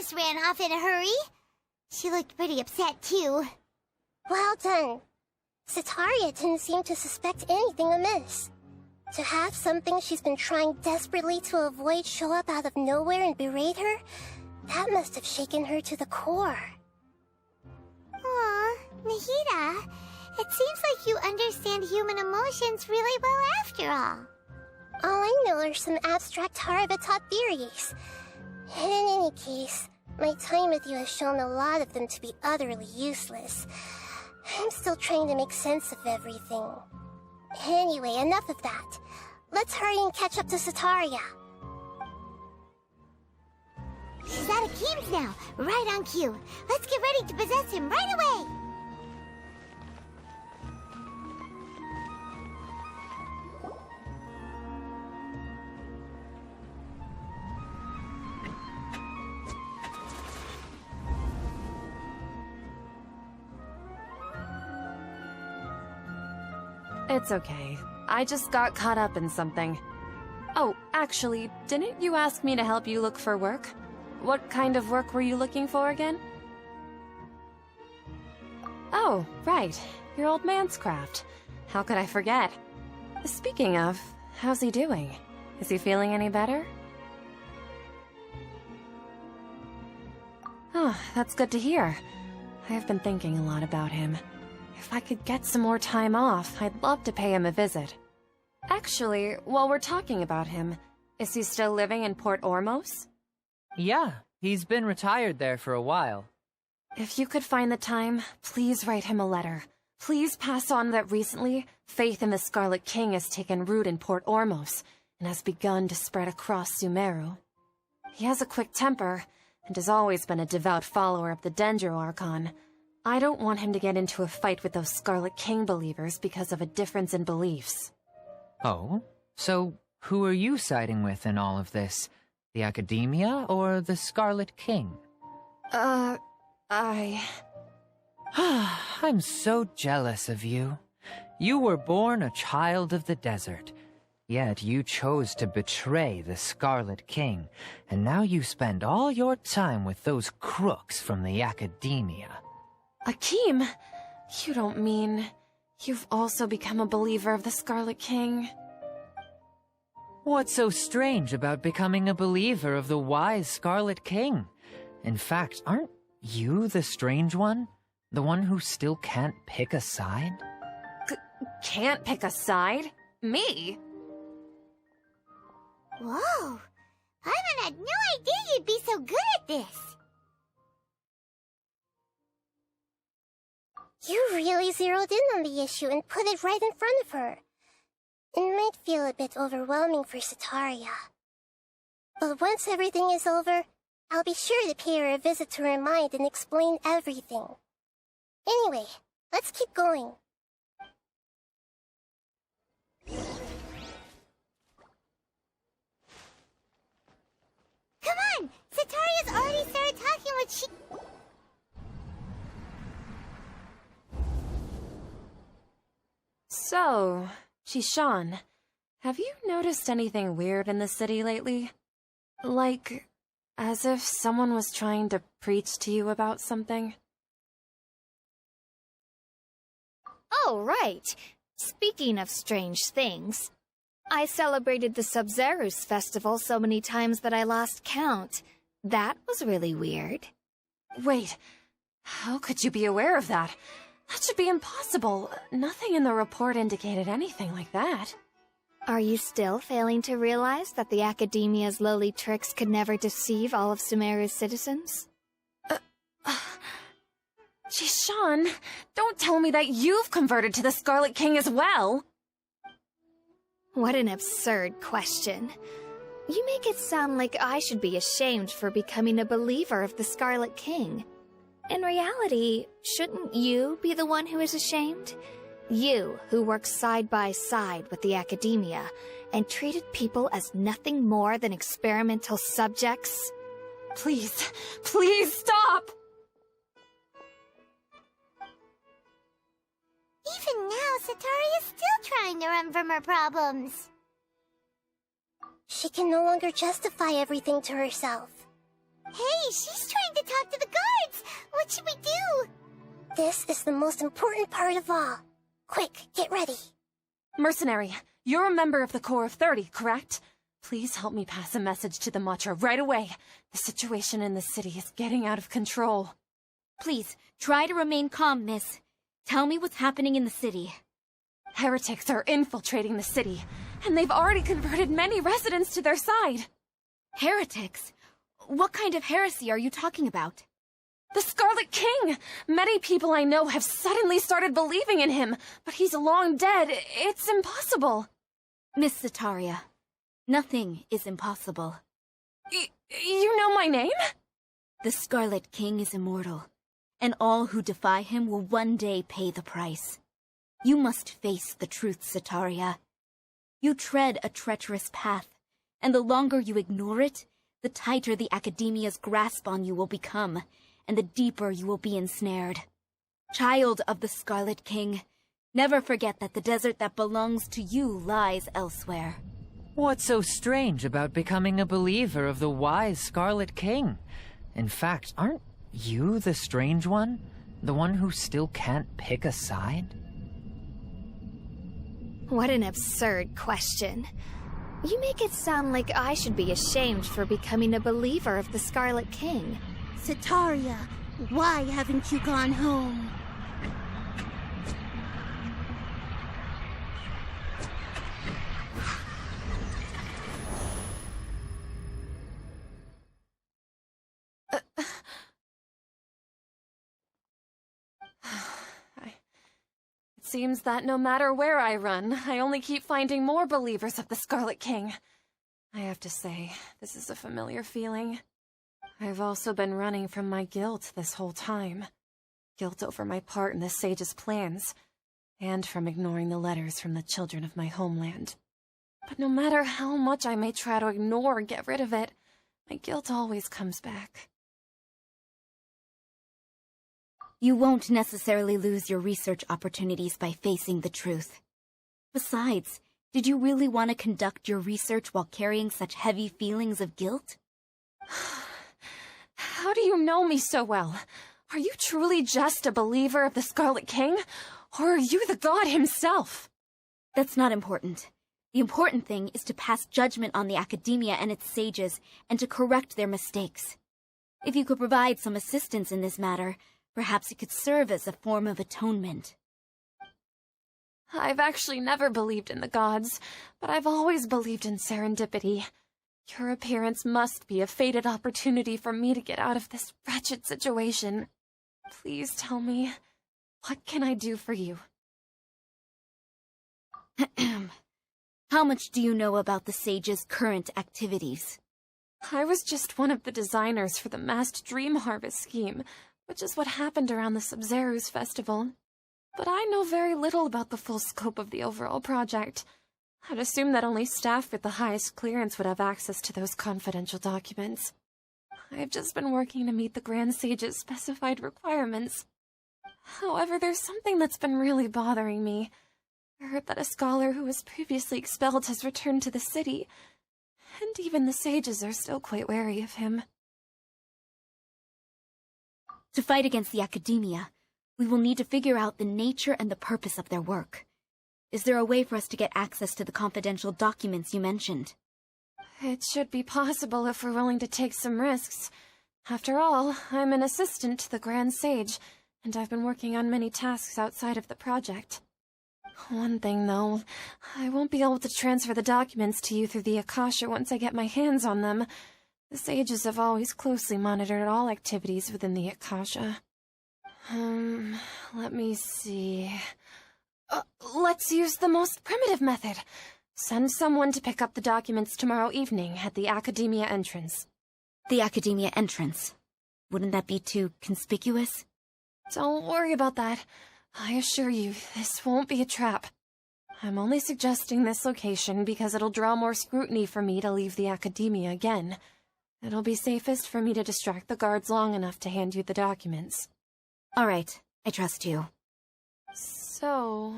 just ran off in a hurry. She looked pretty upset, too. Well done. Sataria didn't seem to suspect anything amiss. To have something she's been trying desperately to avoid show up out of nowhere and berate her, that must have shaken her to the core. Aw, Nahida, it seems like you understand human emotions really well after all. All I know are some abstract Harbinger theories. And in any case, my time with you has shown a lot of them to be utterly useless. I'm still trying to make sense of everything. Anyway, enough of that. Let's hurry and catch up to Sataria. She's out of Keem's now, right on cue. Let's get ready to possess him right away! It's okay. I just got caught up in something. Oh, actually, didn't you ask me to help you look for work? What kind of work were you looking for again? Oh, right. Your old man's craft. How could I forget? Speaking of, how's he doing? Is he feeling any better? Oh, that's good to hear. I have been thinking a lot about him. If I could get some more time off, I'd love to pay him a visit. Actually, while we're talking about him, is he still living in Port Ormos? Yeah, he's been retired there for a while. If you could find the time, please write him a letter. Please pass on that recently, faith in the Scarlet King has taken root in Port Ormos and has begun to spread across Sumeru. He has a quick temper and has always been a devout follower of the Dendro Archon. I don't want him to get into a fight with those Scarlet King believers because of a difference in beliefs. Oh? So, who are you siding with in all of this? The Academia or the Scarlet King? I'm so jealous of you. You were born a child of the desert, yet you chose to betray the Scarlet King, and now you spend all your time with those crooks from the Academia. Akeem, you don't mean you've also become a believer of the Scarlet King? What's so strange about becoming a believer of the wise Scarlet King? In fact, aren't you the strange one? The one who still can't pick a side? Can't pick a side? Me? Whoa! Paimon had no idea you'd be so good at this! You really zeroed in on the issue and put it right in front of her. It might feel a bit overwhelming for Sataria. But once everything is over, I'll be sure to pay her a visit to her mind and explain everything. Anyway, let's keep going. Come on! Sataria's already started talking what she... So, Chishan, have you noticed anything weird in the city lately? Like, as if someone was trying to preach to you about something? Oh, right. Speaking of strange things, I celebrated the Sub-Zerus festival so many times that I lost count. That was really weird. Wait, how could you be aware of that? That should be impossible. Nothing in the report indicated anything like that. Are you still failing to realize that the Academia's lowly tricks could never deceive all of Sumeru's citizens? Chishan, don't tell me that you've converted to the Scarlet King as well! What an absurd question. You make it sound like I should be ashamed for becoming a believer of the Scarlet King. In reality, shouldn't you be the one who is ashamed? You, who works side by side with the Academia and treated people as nothing more than experimental subjects? Please, please stop! Even now, Sataria's still trying to run from her problems. She can no longer justify everything to herself. Hey, she's trying to talk to the guards! What should we do? This is the most important part of all. Quick, get ready. Mercenary, you're a member of the Corps of 30, correct? Please help me pass a message to the Matcha right away. The situation in the city is getting out of control. Please, try to remain calm, miss. Tell me what's happening in the city. Heretics are infiltrating the city, and they've already converted many residents to their side. Heretics? What kind of heresy are you talking about? The Scarlet King! Many people I know have suddenly started believing in him, but he's long dead. It's impossible. Miss Sataria, nothing is impossible. You know my name? The Scarlet King is immortal, and all who defy him will one day pay the price. You must face the truth, Sataria. You tread a treacherous path, and the longer you ignore it, the tighter the Academia's grasp on you will become, and the deeper you will be ensnared. Child of the Scarlet King, never forget that the desert that belongs to you lies elsewhere. What's so strange about becoming a believer of the wise Scarlet King? In fact, aren't you the strange one? The one who still can't pick a side? What an absurd question. You make it sound like I should be ashamed for becoming a believer of the Scarlet King. Sataria, why haven't you gone home? It seems that no matter where I run, I only keep finding more believers of the Scarlet King. I have to say, this is a familiar feeling. I've also been running from my guilt this whole time. Guilt over my part in the Sage's plans, and from ignoring the letters from the children of my homeland. But no matter how much I may try to ignore or get rid of it, my guilt always comes back. You won't necessarily lose your research opportunities by facing the truth. Besides, did you really want to conduct your research while carrying such heavy feelings of guilt? How do you know me so well? Are you truly just a believer of the Scarlet King? Or are you the god himself? That's not important. The important thing is to pass judgment on the Academia and its sages, and to correct their mistakes. If you could provide some assistance in this matter, perhaps it could serve as a form of atonement. I've actually never believed in the gods, but I've always believed in serendipity. Your appearance must be a fated opportunity for me to get out of this wretched situation. Please tell me, what can I do for you? How much do you know about the Sage's current activities? I was just one of the designers for the massed dream harvest scheme, which is what happened around the Sub-Zero's festival. But I know very little about the full scope of the overall project. I'd assume that only staff with the highest clearance would have access to those confidential documents. I've just been working to meet the Grand Sage's specified requirements. However, there's something that's been really bothering me. I heard that a scholar who was previously expelled has returned to the city, and even the sages are still quite wary of him. To fight against the Academia, we will need to figure out the nature and the purpose of their work. Is there a way for us to get access to the confidential documents you mentioned? It should be possible if we're willing to take some risks. After all, I'm an assistant to the Grand Sage, and I've been working on many tasks outside of the project. One thing, though, I won't be able to transfer the documents to you through the Akasha once I get my hands on them. The sages have always closely monitored all activities within the Akasha. Let me see... let's use the most primitive method. Send someone to pick up the documents tomorrow evening at the Academia entrance. The Academia entrance? Wouldn't that be too conspicuous? Don't worry about that. I assure you, this won't be a trap. I'm only suggesting this location because it'll draw more scrutiny for me to leave the Academia again. It'll be safest for me to distract the guards long enough to hand you the documents. All right, I trust you. So,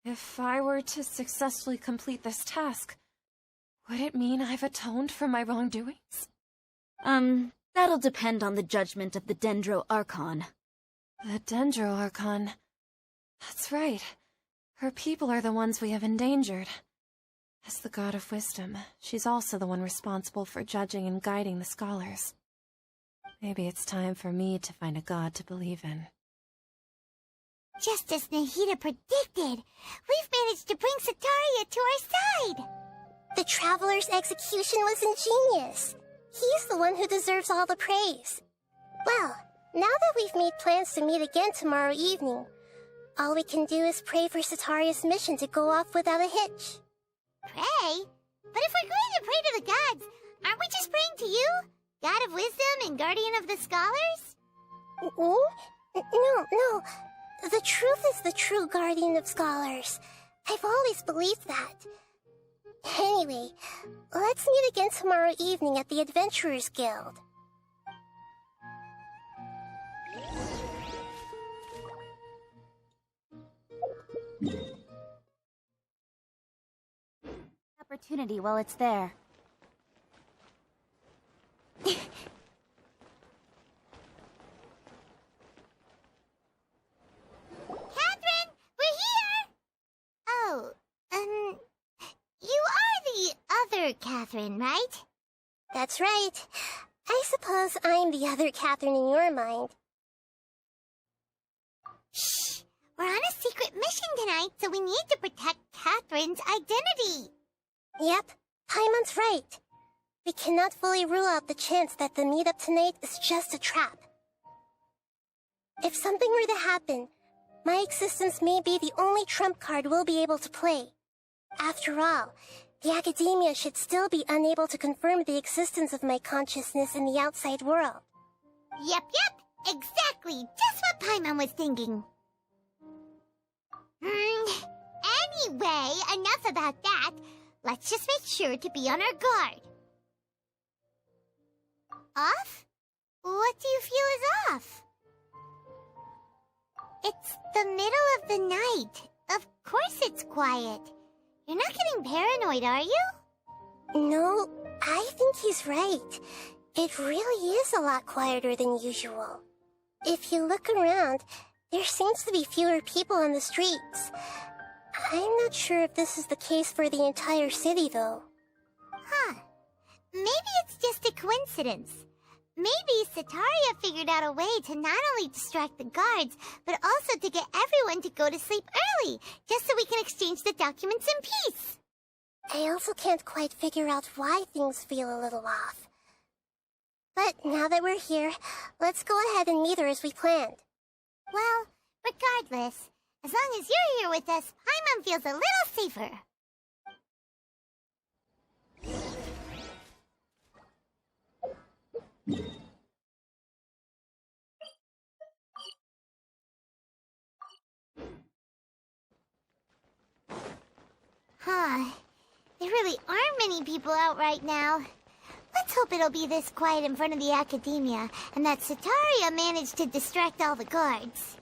if I were to successfully complete this task, would it mean I've atoned for my wrongdoings? That'll depend on the judgment of the Dendro Archon. The Dendro Archon. That's right. Her people are the ones we have endangered. As the god of wisdom, she's also the one responsible for judging and guiding the scholars. Maybe it's time for me to find a god to believe in. Just as Nahida predicted, we've managed to bring Sataria to our side! The Traveler's execution was ingenious. He's the one who deserves all the praise. Well, now that we've made plans to meet again tomorrow evening, all we can do is pray for Sataria's mission to go off without a hitch. Pray? But if we're going to pray to the gods, aren't we just praying to you? God of wisdom and guardian of the scholars? No. The truth is the true guardian of scholars. I've always believed that. Anyway, let's meet again tomorrow evening at the Adventurers Guild. Opportunity while it's there. Katherine, we're here! Oh, you are the other Katherine, right? That's right. I suppose I'm the other Katherine in your mind. Shh! We're on a secret mission tonight, so we need to protect Katherine's identity. Yep, Paimon's right. We cannot fully rule out the chance that the meetup tonight is just a trap. If something were to happen, my existence may be the only trump card we'll be able to play. After all, the Academia should still be unable to confirm the existence of my consciousness in the outside world. Yep, exactly, just what Paimon was thinking. Anyway, enough about that. Let's just make sure to be on our guard. Off? What do you feel is off? It's the middle of the night. Of course it's quiet. You're not getting paranoid, are you? No, I think he's right. It really is a lot quieter than usual. If you look around, there seems to be fewer people on the streets. I'm not sure if this is the case for the entire city, though. Huh. Maybe it's just a coincidence. Maybe Sataria figured out a way to not only distract the guards, but also to get everyone to go to sleep early, just so we can exchange the documents in peace. I also can't quite figure out why things feel a little off. But now that we're here, let's go ahead and meet her as we planned. Well, regardless, as long as you're here with us, Paimon feels a little safer. There really aren't many people out right now. Let's hope it'll be this quiet in front of the Academia, and that Sataria managed to distract all the guards.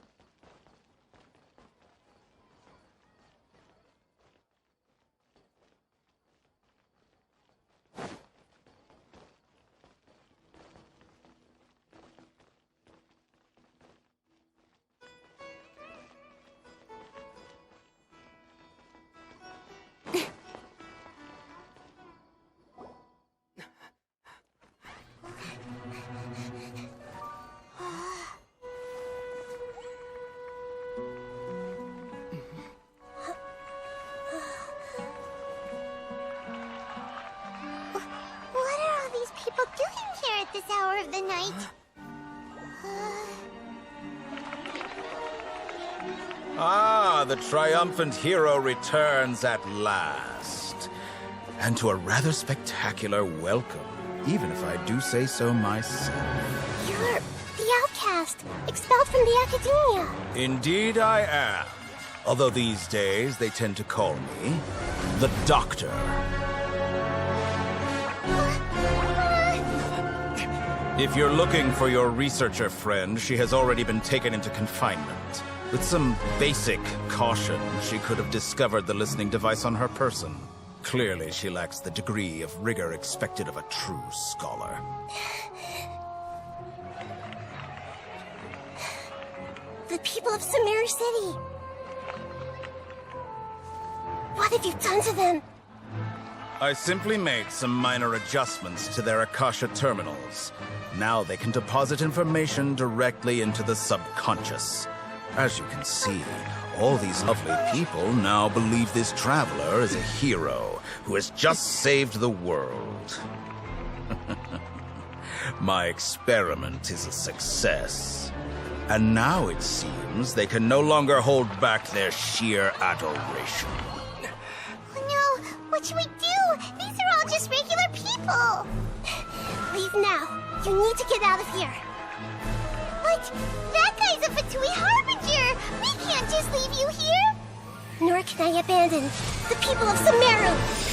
This hour of the night. The triumphant hero returns at last. And to a rather spectacular welcome, even if I do say so myself. You're the outcast, expelled from the Academia. Indeed I am. Although these days they tend to call me the Doctor. If you're looking for your researcher friend, she has already been taken into confinement. With some basic caution, she could have discovered the listening device on her person. Clearly, she lacks the degree of rigor expected of a true scholar. The people of Sumeru City! What have you done to them? I simply made some minor adjustments to their Akasha terminals. Now they can deposit information directly into the subconscious. As you can see, all these lovely people now believe this traveler is a hero who has just saved the world. My experiment is a success. And now it seems they can no longer hold back their sheer adoration. Oh no, what should we do? These are all just regular people. Leave now. You need to get out of here. But that guy's a Fatui harbinger. We can't just leave you here. Nor can I abandon the people of Sumeru.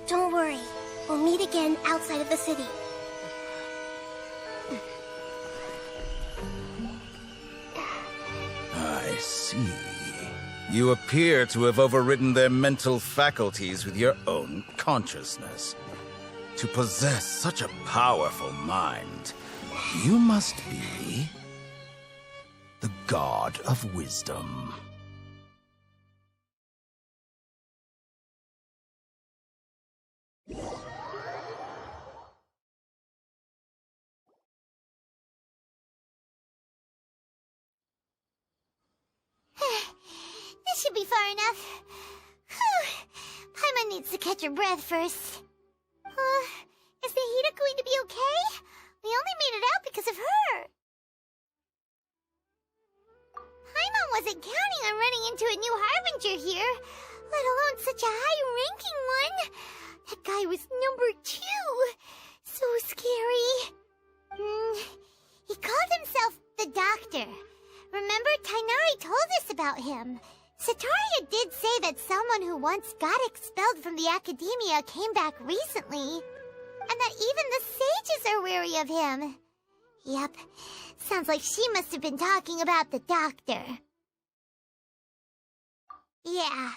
Don't worry. We'll meet again outside of the city. I see. You appear to have overridden their mental faculties with your own consciousness. To possess such a powerful mind, you must be the god of wisdom. This should be far enough. Paimon needs to catch her breath first. Is Nahida going to be okay? We only made it out because of her. Paimon wasn't counting on running into a new harbinger here, let alone such a high-ranking one. That guy was number 2. So scary. He called himself the Doctor. Remember, Tighnari told us about him. Sataria did say that someone who once got expelled from the academia came back recently. And that even the sages are wary of him. Yep, sounds like she must have been talking about the Doctor. Yeah,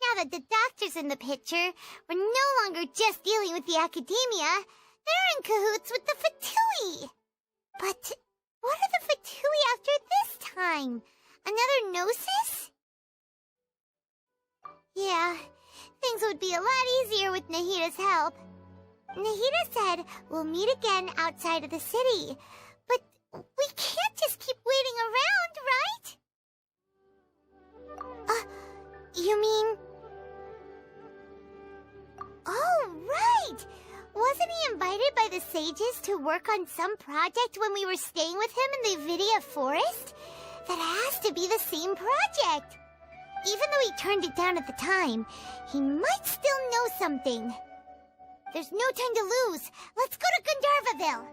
now that the Doctor's in the picture, we're no longer just dealing with the academia. They're in cahoots with the Fatui. But what are the Fatui after this time? Another Gnosis? Yeah, things would be a lot easier with Nahida's help. Nahida said we'll meet again outside of the city. But we can't just keep waiting around, right? You mean... Oh, right! Wasn't he invited by the sages to work on some project when we were staying with him in the Vidia forest? That has to be the same project. Even though he turned it down at the time, he might still know something. There's no time to lose. Let's go to Gandharvaville.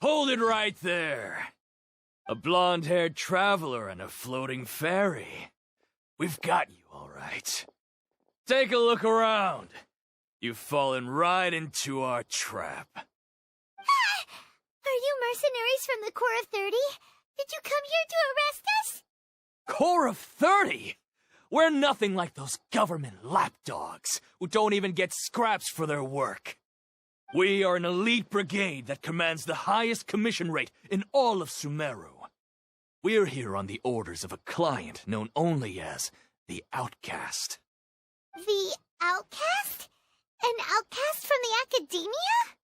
Hold it right there. A blonde-haired traveler and a floating fairy. We've got you, all right. Take a look around. You've fallen right into our trap. Are you mercenaries from the Corps of 30? Did you come here to arrest us? Corps of 30? We're nothing like those government lapdogs who don't even get scraps for their work. We are an elite brigade that commands the highest commission rate in all of Sumeru. We're here on the orders of a client known only as the Outcast. The outcast? An outcast from the academia?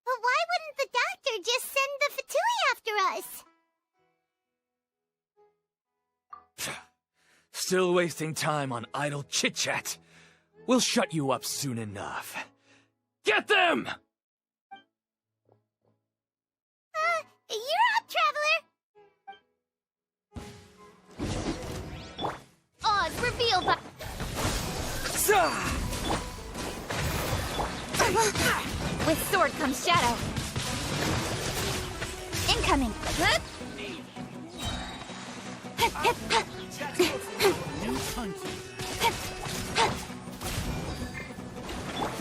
But why wouldn't the doctor just send the Fatui after us? Still wasting time on idle chit-chat. We'll shut you up soon enough. Get them! You're up, Traveler! Oz, reveal by... With sword comes shadow. Incoming.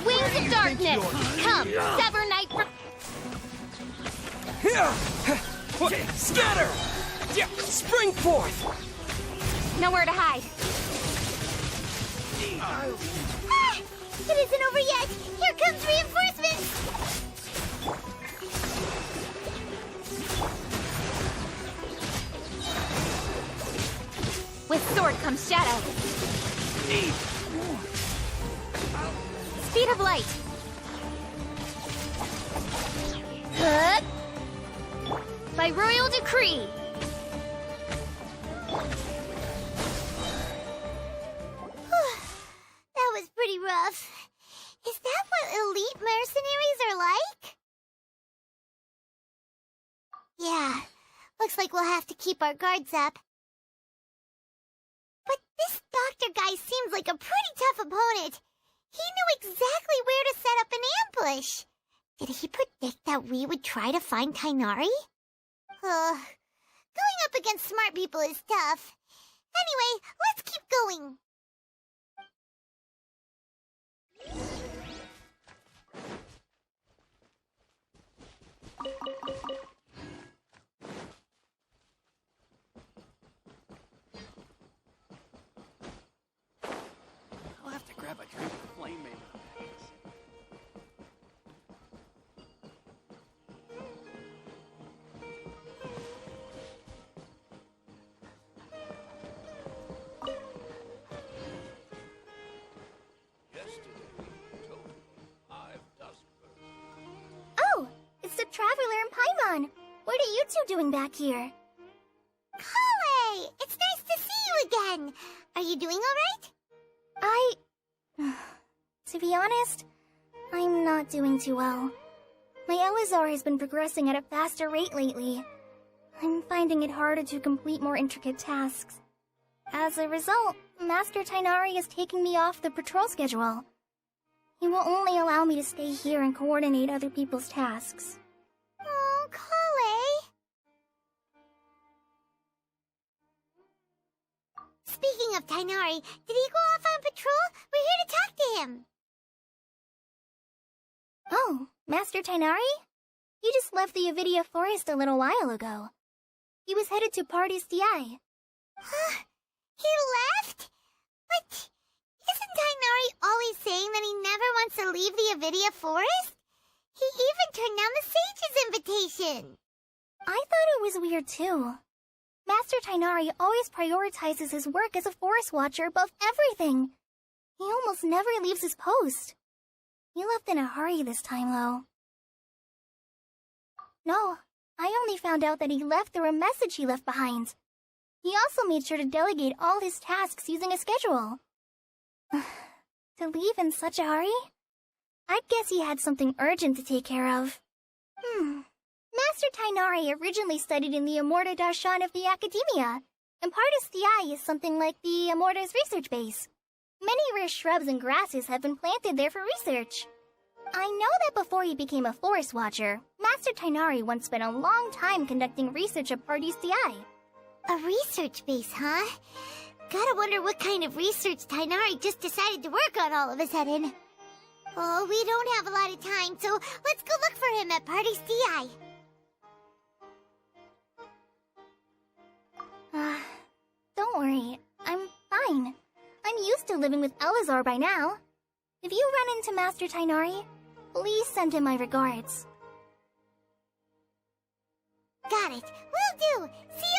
Wings of darkness. Come, sever night. Scatter! Spring forth! Nowhere to hide. It isn't over yet! Here comes reinforcements! With sword comes shadow. Speed of light. By royal decree. That was pretty rough. Is that what elite mercenaries are like? Yeah, looks like we'll have to keep our guards up. But this doctor guy seems like a pretty tough opponent. He knew exactly where to set up an ambush. Did he predict that we would try to find Tighnari? Going up against smart people is tough. Anyway, let's keep going. I'll have to grab a drink of flame maker. Oh, it's the Traveler and Paimon. What are you two doing back here? Kale! It's nice to see you again. Are you doing all right? To be honest, I'm not doing too well. My Elazar has been progressing at a faster rate lately. I'm finding it harder to complete more intricate tasks. As a result, Master Tighnari is taking me off the patrol schedule. He will only allow me to stay here and coordinate other people's tasks. Oh, Kale. Speaking of Tighnari, did he go off on patrol? We're here to talk to him. Oh, Master Tighnari? He just left the Avidia Forest a little while ago. He was headed to Party's DI. Huh? He left? But isn't Tighnari always saying that he never wants to leave the Avidia Forest? He even turned down the Sage's invitation. I thought it was weird too. Master Tighnari always prioritizes his work as a forest watcher above everything. He almost never leaves his post. He left in a hurry this time, though. No, I only found out that he left through a message he left behind. He also made sure to delegate all his tasks using a schedule. To leave in such a hurry? I'd guess he had something urgent to take care of. Master Tighnari originally studied in the Amorta Darshan of the Academia, and Partis Thai is something like the Amorta's research base. Many rare shrubs and grasses have been planted there for research. I know that before he became a forest watcher, Master Tighnari once spent a long time conducting research at Partis Thai. A research base, huh? Gotta wonder what kind of research Tighnari just decided to work on all of a sudden. Oh, we don't have a lot of time, so let's go look for him at Party's DI. Don't worry, I'm fine. I'm used to living with Elazar by now. If you run into Master Tighnari, please send him my regards. Got it. Will do. too. See